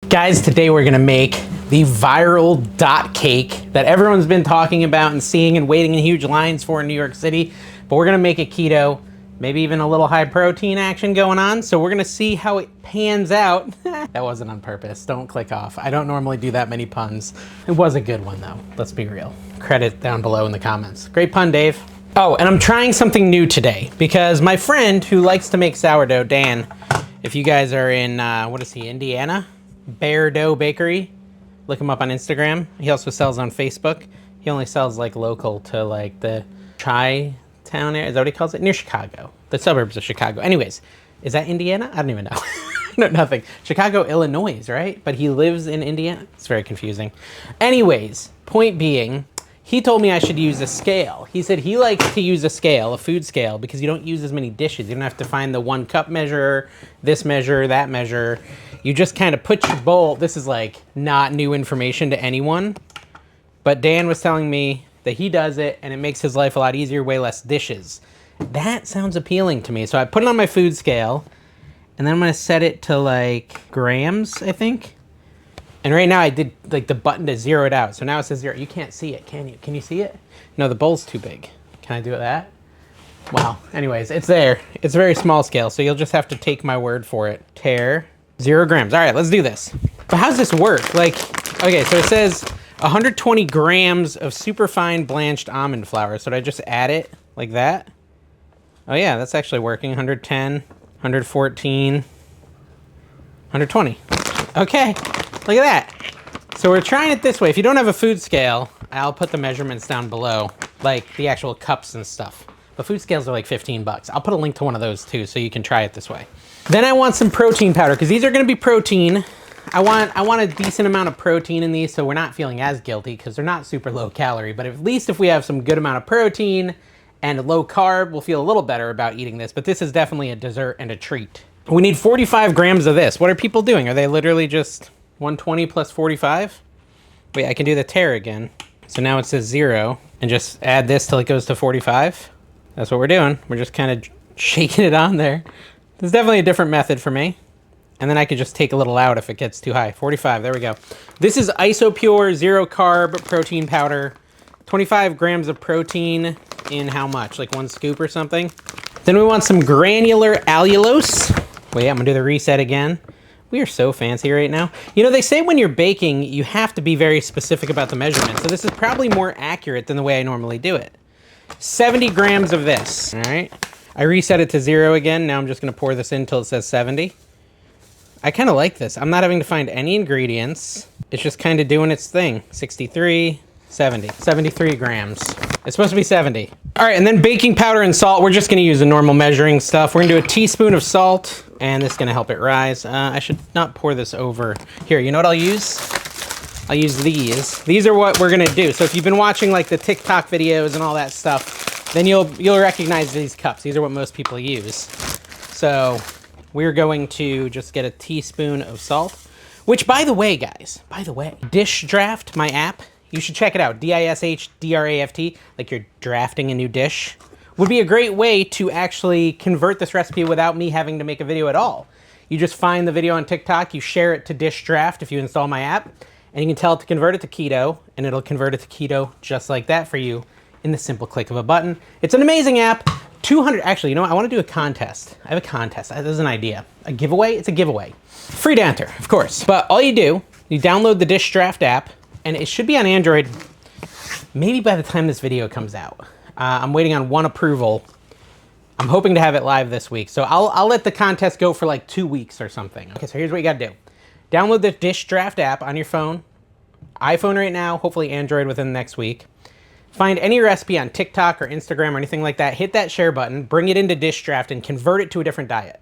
Guys, today we're gonna make the viral dot cake that everyone's been talking about and seeing and waiting in huge lines for in New York City. But we're gonna make it keto, maybe even a little high protein action going on. So we're gonna see how it pans out. That wasn't on purpose, don't click off. I don't normally do that many puns. It was a good one though, let's be real. Credit down below in the comments. Great pun, Dave. Oh, and I'm trying something new today because my friend who likes to make sourdough, Dan, if you guys are in, what is he, Indiana? Bear Dough Bakery. Look him up on Instagram. He also sells on Facebook. He only sells like local to like the Chi-town area. Is that what he calls it? Near Chicago. The suburbs of Chicago. Anyways, is that Indiana? I don't even know. No, nothing. Chicago, Illinois, right? But he lives in Indiana. It's very confusing. Anyways, point being, he told me I should use a scale. He said he likes to use a scale, a food scale, because you don't use as many dishes. You don't have to find the 1 cup measure, this measure, that measure. You just kind of put your bowl. This is like not new information to anyone, but Dan was telling me that he does it and it makes his life a lot easier, way less dishes. That sounds appealing to me. So I put it on my food scale and then I'm gonna set it to like grams, I think. And right now I did like the button to zero it out. So now it says 0. You can't see it, can you? Can you see it? No, the bowl's too big. Can I do that? Wow. Anyways, it's there. It's a very small scale, so you'll just have to take my word for it. Tare. 0 grams. All right, let's do this. But how's this work? Like, okay, so it says 120 grams of superfine blanched almond flour. So did I just add it like that? Oh yeah, that's actually working. 110, 114, 120. Okay, look at that. So we're trying it this way. If you don't have a food scale, I'll put the measurements down below, like the actual cups and stuff. But food scales are like 15 bucks. I'll put a link to one of those too, so you can try it this way. Then I want some protein powder, because these are gonna be protein. I want a decent amount of protein in these, so we're not feeling as guilty, because they're not super low calorie, but at least if we have some good amount of protein and low carb, we'll feel a little better about eating this, but this is definitely a dessert and a treat. We need 45 grams of this. What are people doing? Are they literally just 120 plus 45? Wait, I can do the tare again. So now it says 0, and just add this till it goes to 45. That's what we're doing. We're just kind of shaking it on there. There's definitely a different method for me. And then I could just take a little out if it gets too high. 45, there we go. This is Isopure 0 carb protein powder. 25 grams of protein in how much? Like 1 scoop or something? Then we want some granular allulose. Wait, I'm gonna do the reset again. We are so fancy right now. You know, they say when you're baking, you have to be very specific about the measurement. So this is probably more accurate than the way I normally do it. 70 grams of this, all right? I reset it to 0 again. Now I'm just gonna pour this in until it says 70. I kind of like this. I'm not having to find any ingredients. It's just kind of doing its thing. 63, 70, 73 grams. It's supposed to be 70. All right, and then baking powder and salt. We're just gonna use the normal measuring stuff. We're gonna do a teaspoon of salt, and this is gonna help it rise. I should not pour this over. Here, you know what I'll use? I'll use these. These are what we're gonna do. So if you've been watching like the TikTok videos and all that stuff, then you'll recognize these cups. These are what most people use. So we're going to just get a teaspoon of salt, which by the way, guys, Dish Draft, my app, you should check it out. DISHDRAFT, like you're drafting a new dish, would be a great way to actually convert this recipe without me having to make a video at all. You just find the video on TikTok, you share it to Dish Draft if you install my app, and you can tell it to convert it to keto, and it'll convert it to keto just like that for you in the simple click of a button. It's an amazing app. 200, actually, you know what? I want to do a contest. I have a contest. There's an idea. A giveaway? It's a giveaway. Free to enter, of course. But all you do, you download the Dish Draft app, and it should be on Android maybe by the time this video comes out. I'm waiting on 1 approval. I'm hoping to have it live this week. So I'll let the contest go for like 2 weeks or something. Okay, so here's what you gotta do. Download the Dish Draft app on your phone. iPhone right now, hopefully Android within the next week. Find any recipe on TikTok or Instagram or anything like that, hit that share button, bring it into Dish Draft and convert it to a different diet.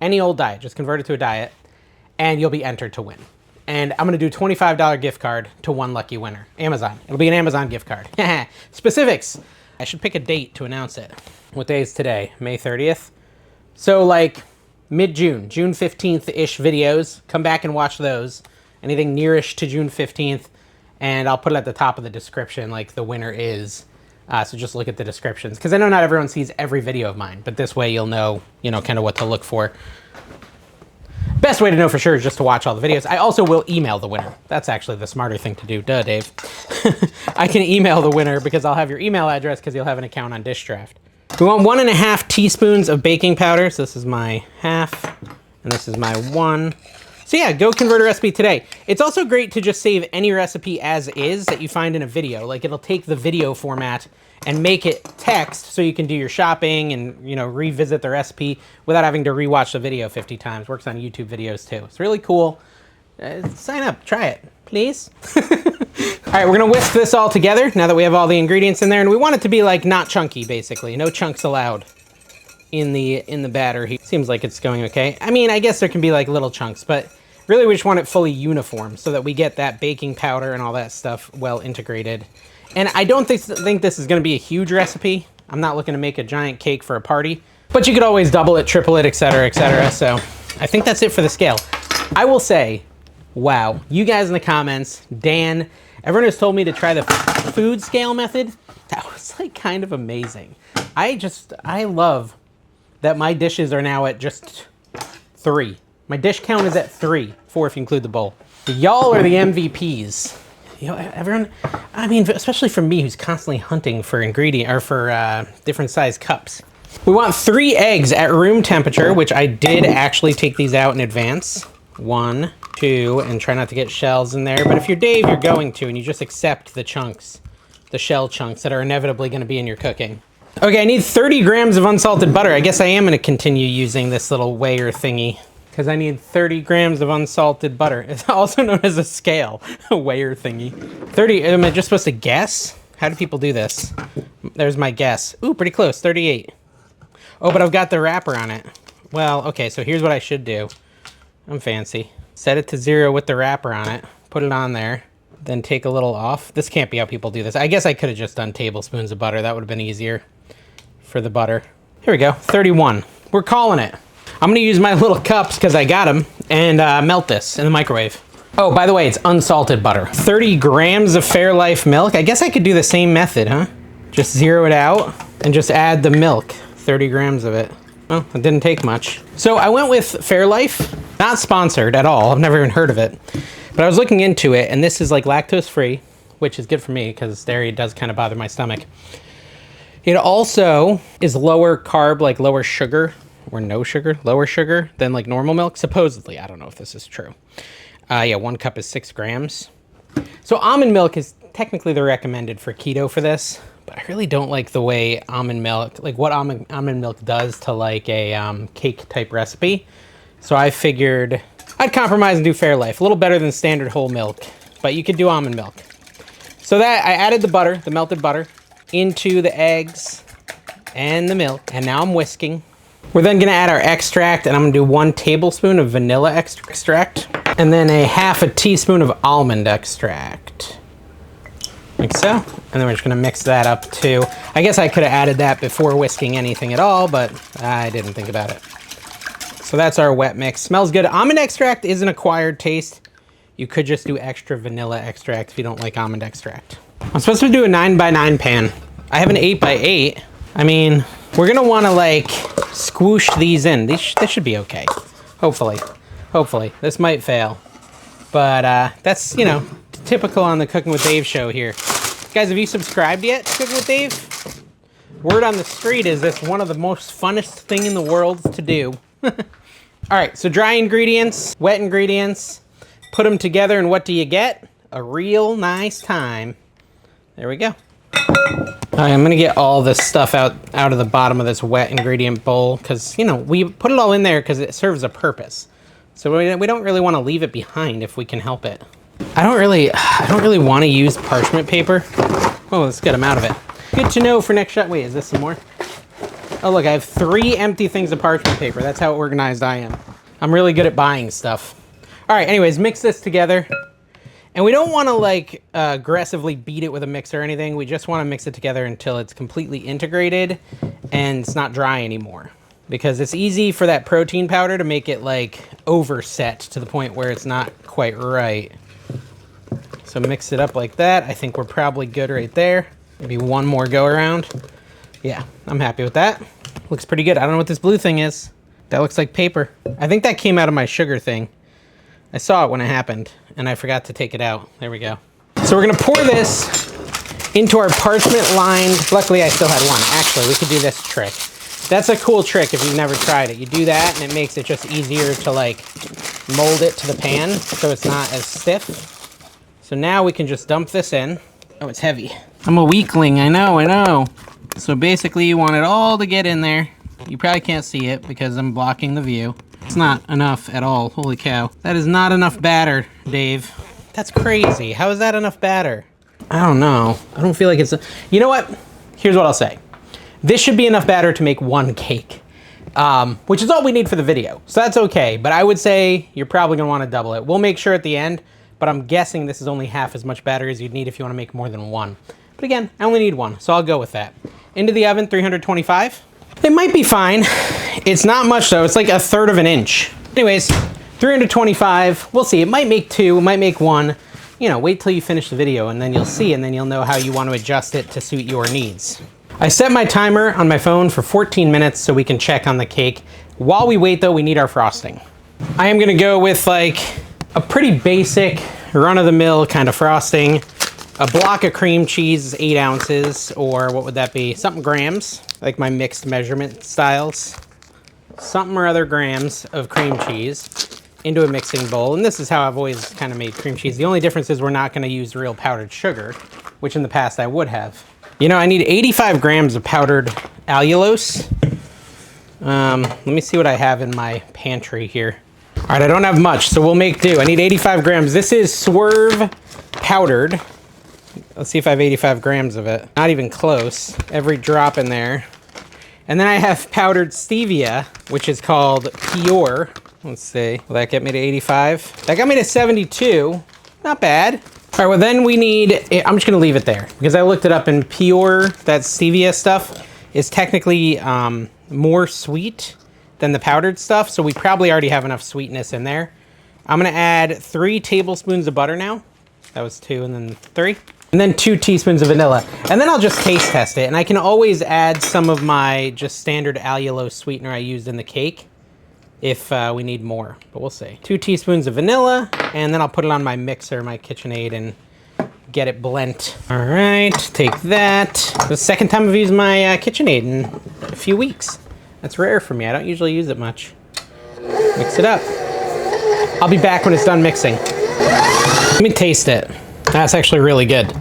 Any old diet, just convert it to a diet and you'll be entered to win. And I'm gonna do $25 gift card to 1 lucky winner. Amazon, it'll be an Amazon gift card. Specifics, I should pick a date to announce it. What day is today? May 30th? So like mid-June, June 15th-ish videos, come back and watch those. Anything nearish to June 15th. And I'll put it at the top of the description, like the winner is. So just look at the descriptions, because I know not everyone sees every video of mine, but this way you'll know, kind of what to look for. Best way to know for sure is just to watch all the videos. I also will email the winner. That's actually the smarter thing to do. Duh, Dave. I can email the winner because I'll have your email address because you'll have an account on Dishdraft. We want 1.5 teaspoons of baking powder. So this is my half, and this is my 1. So yeah, go convert a recipe today. It's also great to just save any recipe as is that you find in a video. Like it'll take the video format and make it text so you can do your shopping and, you know, revisit the recipe without having to rewatch the video 50 times. Works on YouTube videos too. It's really cool. Sign up, try it, please. All right, we're gonna whisk this all together now that we have all the ingredients in there, and we want it to be like not chunky, basically. No chunks allowed in the batter. Seems like it's going okay. I mean, I guess there can be like little chunks, but really we just want it fully uniform so that we get that baking powder and all that stuff well integrated. And I don't think this is gonna be a huge recipe. I'm not looking to make a giant cake for a party, but you could always double it, triple it, etc., etc. So I think that's it for the scale. I will say, wow, you guys in the comments, Dan, everyone has told me to try the food scale method. That was like kind of amazing. I love that my dishes are now at just 3. My dish count is at 3, 4 if you include the bowl. Y'all are the MVPs. You know, everyone, I mean, especially for me who's constantly hunting for different size cups. We want 3 eggs at room temperature, which I did actually take these out in advance. 1, 2, and try not to get shells in there. But if you're Dave, you're going to, and you just accept the chunks, the shell chunks that are inevitably going to be in your cooking. Okay, I need 30 grams of unsalted butter. I guess I am going to continue using this little weigher thingy because I need 30 grams of unsalted butter. It's also known as a scale, a weigher thingy. 30, am I just supposed to guess? How do people do this? There's my guess. Ooh, pretty close, 38. Oh, but I've got the wrapper on it. Well, okay, so here's what I should do. I'm fancy. Set it to 0 with the wrapper on it. Put it on there. Then take a little off. This can't be how people do this. I guess I could have just done tablespoons of butter. That would have been easier for the butter. Here we go, 31. We're calling it. I'm gonna use my little cups because I got them and melt this in the microwave. Oh, by the way, it's unsalted butter. 30 grams of Fairlife milk. I guess I could do the same method, huh? Just 0 it out and just add the milk. 30 grams of it. Well, it didn't take much. So I went with Fairlife, not sponsored at all. I've never even heard of it. But I was looking into it, and this is like lactose free, which is good for me because dairy does kind of bother my stomach. It also is lower carb, like lower sugar, or no sugar, lower sugar than like normal milk, supposedly. I don't know if this is true. Yeah, 1 cup is 6 grams. So almond milk is technically the recommended for keto for this, but I really don't like the way almond milk, like what almond milk does to like a cake type recipe. So I figured I'd compromise and do Fairlife. A little better than standard whole milk, but you could do almond milk. So that I added the butter, the melted butter, into the eggs and the milk, and now I'm whisking. We're then gonna add our extract, and I'm gonna do 1 tablespoon of vanilla extract, and then a ½ teaspoon of almond extract. Like so. And then we're just gonna mix that up too. I guess I could have added that before whisking anything at all, but I didn't think about it. So that's our wet mix. Smells good. Almond extract is an acquired taste. You could just do extra vanilla extract if you don't like almond extract. I'm supposed to do a 9x9 pan. I have an 8x8. I mean, we're gonna wanna like squoosh these in. This should be okay. Hopefully. Hopefully. This might fail. But that's, you know, typical on the Cooking with Dave show here. Guys, have you subscribed yet to Cooking with Dave? Word on the street is it's one of the most funnest thing in the world to do. All right, so dry ingredients, wet ingredients, put them together, and what do you get? A real nice time. There we go. All right, I'm gonna get all this stuff out of the bottom of this wet ingredient bowl because, you know, we put it all in there because it serves a purpose. So we don't really want to leave it behind if we can help it. I don't really want to use parchment paper. Oh, let's get them out of it. Good to know for next shot. Wait, is this some more? Oh, look, I have 3 empty things of parchment paper. That's how organized I am. I'm really good at buying stuff. All right, anyways, mix this together. And we don't want to like aggressively beat it with a mixer or anything. We just want to mix it together until it's completely integrated and it's not dry anymore. Because it's easy for that protein powder to make it like overset to the point where it's not quite right. So mix it up like that. I think we're probably good right there. Maybe 1 more go around. Yeah, I'm happy with that. Looks pretty good. I don't know what this blue thing is. That looks like paper. I think that came out of my sugar thing. I saw it when it happened, and I forgot to take it out. There we go. So we're gonna pour this into our parchment lined, luckily I still had one. Actually, we could do this trick. That's a cool trick if you've never tried it. You do that and it makes it just easier to like mold it to the pan so it's not as stiff. So now we can just dump this in. Oh, it's heavy. I'm a weakling, I know. So basically you want it all to get in there. You probably can't see it because I'm blocking the view. It's not enough at all, holy cow. That is not enough batter, Dave. That's crazy, how is that enough batter? I don't know. I don't feel like it's... You know what? Here's what I'll say. This should be enough batter to make one cake, which is all we need for the video. So that's okay, but I would say you're probably gonna wanna double it. We'll make sure at the end, but I'm guessing this is only half as much batter as you'd need if you wanna make more than one. But again, I only need one, so I'll go with that. Into the oven, 325. It might be fine. It's not much though, it's like 1/3 of an inch. Anyways, 325, we'll see. It might make 2, it might make 1. You know, wait till you finish the video and then you'll see, and then you'll know how you want to adjust it to suit your needs. I set my timer on my phone for 14 minutes so we can check on the cake. While we wait though, we need our frosting. I am gonna go with like a pretty basic run-of-the-mill kind of frosting. A block of cream cheese is 8 ounces, or what would that be? Something grams, like my mixed measurement styles. Something or other grams of cream cheese into a mixing bowl, and this is how I've always kind of made cream cheese. The only difference is we're not going to use real powdered sugar, which in the past I would have. You know, I need 85 grams of powdered allulose. Let me see what I have in my pantry here. All right, I don't have much, so we'll make do. I need 85 grams. This is Swerve powdered. Let's see if I have 85 grams of it. Not even close. Every drop in there. And then I have powdered stevia, which is called Pure. Let's see, will that get me to 85? That got me to 72, not bad. All right, well then we need, I'm just gonna leave it there because I looked it up, and Pure, that stevia stuff, is technically more sweet than the powdered stuff, so we probably already have enough sweetness in there. I'm gonna add 3 tablespoons of butter now. That was 2 and then 3. And then 2 teaspoons of vanilla. And then I'll just taste test it, and I can always add some of my just standard allulose sweetener I used in the cake if we need more, but we'll see. 2 teaspoons of vanilla, and then I'll put it on my mixer, my KitchenAid, and get it blent. All right, take that. The second time I've used my KitchenAid in a few weeks. That's rare for me, I don't usually use it much. Mix it up. I'll be back when it's done mixing. Let me taste it. That's actually really good.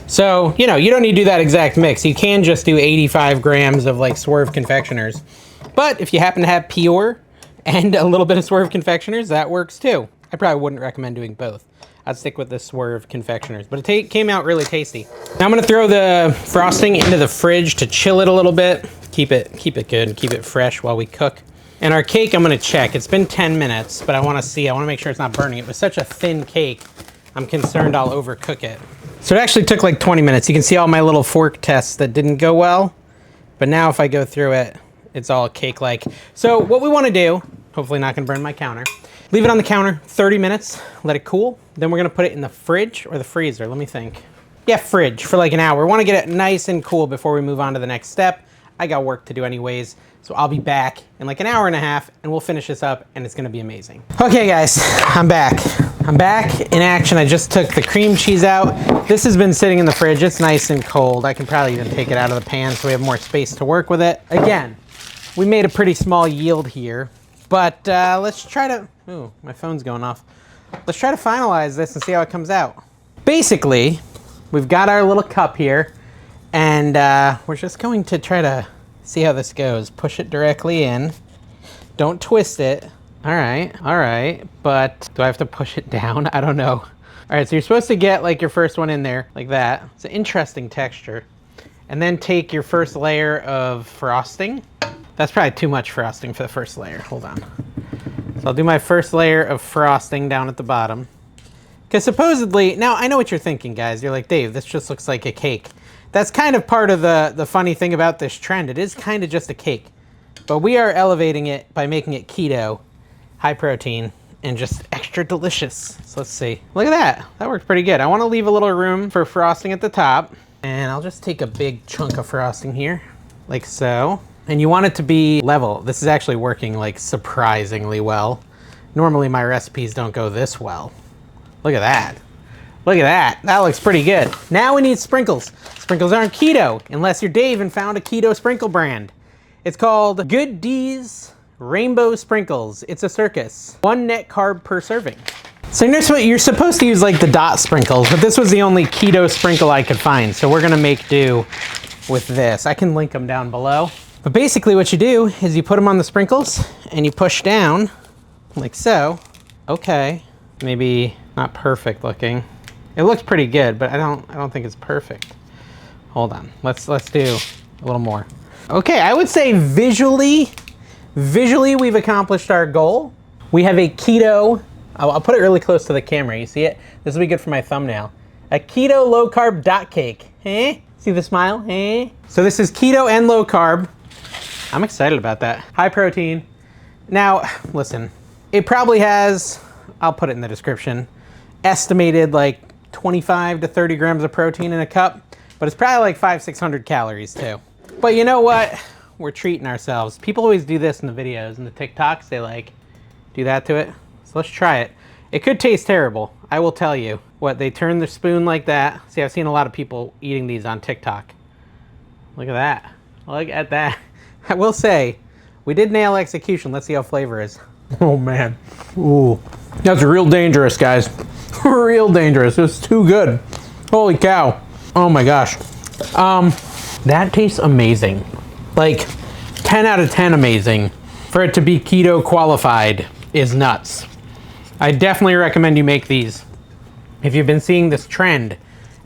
So, you know, you don't need to do that exact mix. You can just do 85 grams of like Swerve Confectioners. But if you happen to have Pure and a little bit of Swerve Confectioners, that works too. I probably wouldn't recommend doing both. I'd stick with the Swerve Confectioners, but it came out really tasty. Now I'm gonna throw the frosting into the fridge to chill it a little bit. Keep it good, keep it fresh while we cook. And our cake, I'm gonna check. It's been 10 minutes, but I wanna make sure it's not burning. It was such a thin cake, I'm concerned I'll overcook it. So it actually took like 20 minutes. You can see all my little fork tests that didn't go well, but now if I go through it, it's all cake-like. So what we wanna do, hopefully not gonna burn my counter, leave it on the counter 30 minutes, let it cool. Then we're gonna put it in the fridge or the freezer, let me think. Yeah, fridge for like an hour. We wanna get it nice and cool before we move on to the next step. I got work to do anyways, so I'll be back in like an hour and a half and we'll finish this up and it's gonna be amazing. Okay guys, I'm back. I'm back in action. I just took the cream cheese out. This has been sitting in the fridge. It's nice and cold. I can probably even take it out of the pan so we have more space to work with it. Again, we made a pretty small yield here, but let's try to, ooh, my phone's going off. Let's try to finalize this and see how it comes out. Basically, we've got our little cup here, and we're just going to try to see how this goes. Push it directly in. Don't twist it. All right, but do I have to push it down? I don't know. All right, so you're supposed to get like your first one in there, like that. It's an interesting texture. And then take your first layer of frosting. That's probably too much frosting for the first layer. Hold on. So I'll do my first layer of frosting down at the bottom. Because supposedly, now I know what you're thinking, guys. You're like, Dave, this just looks like a cake. That's kind of part of the funny thing about this trend. It is kind of just a cake. But we are elevating it by making it keto, high protein, and just extra delicious. So let's see. Look at that. That worked pretty good. I want to leave a little room for frosting at the top. And I'll just take a big chunk of frosting here, like so. And you want it to be level. This is actually working like surprisingly well. Normally my recipes don't go this well. Look at that. Look at that. That looks pretty good. Now we need sprinkles. Sprinkles aren't keto unless you're Dave and found a keto sprinkle brand. It's called Good D's Rainbow Sprinkles. It's a circus. 1 net carb per serving. So you're supposed to use like the dot sprinkles, but this was the only keto sprinkle I could find. So we're gonna make do with this. I can link them down below. But basically what you do is you put them on the sprinkles and you push down like so. Okay, maybe not perfect looking. It looks pretty good, but I don't think it's perfect. Hold on, let's do a little more. Okay, I would say visually we've accomplished our goal. We have a keto, I'll put it really close to the camera, you see it? This will be good for my thumbnail. A keto low carb dot cake, eh? See the smile, eh? So this is keto and low carb. I'm excited about that. High protein. Now, listen, it probably has, I'll put it in the description, estimated like 25 to 30 grams of protein in a cup, but it's probably like 500-600 calories too. But you know what? We're treating ourselves. People always do this in the videos and the TikToks. They like do that to it. So let's try it. It could taste terrible. I will tell you. What, they turn the spoon like that. See, I've seen a lot of people eating these on TikTok. Look at that. Look at that. I will say, we did nail execution. Let's see how flavor is. Oh man. Ooh. That's real dangerous, guys. Real dangerous. It's too good. Holy cow. Oh my gosh. That tastes amazing. Like 10 out of 10 amazing. For it to be keto qualified is nuts. I definitely recommend you make these. If you've been seeing this trend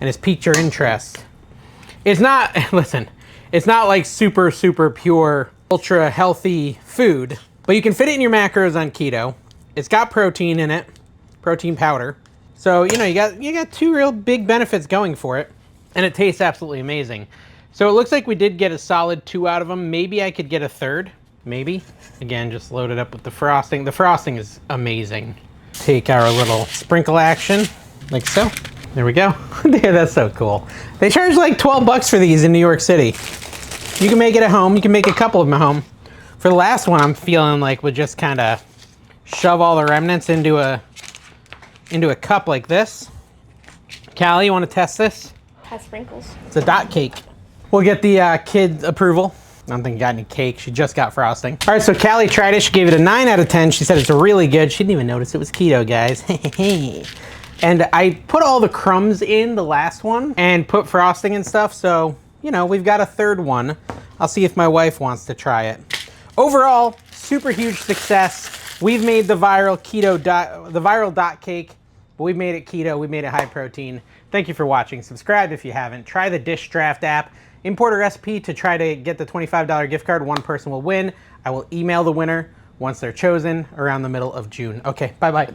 and it's piqued your interest. It's not, listen, it's not like super pure, ultra healthy food, but you can fit it in your macros on keto. It's got protein in it, protein powder. So, you know, you got 2 real big benefits going for it, and it tastes absolutely amazing. So it looks like we did get a solid 2 out of them. Maybe I could get a 3rd, maybe. Again, just load it up with the frosting. The frosting is amazing. Take our little sprinkle action, like so. There we go. Yeah, that's so cool. They charge like 12 bucks for these in New York City. You can make it at home. You can make a couple of them at home. For the last one, I'm feeling like we'll just kind of shove all the remnants into a cup like this. Callie, you want to test this? Has sprinkles. It's a dot cake. We'll get the kid's approval. I don't think I got any cake. She just got frosting. All right, so Callie tried it. She gave it a 9 out of 10. She said it's really good. She didn't even notice it was keto, guys. And I put all the crumbs in the last one and put frosting and stuff. So, you know, we've got a 3rd one. I'll see if my wife wants to try it. Overall, super huge success. We've made the viral dot cake, but we've made it keto. We made it high protein. Thank you for watching. Subscribe if you haven't. Try the Dish Draft app. Import a recipe to try to get the $25 gift card. One person will win. I will email the winner once they're chosen around the middle of June. Okay, bye-bye.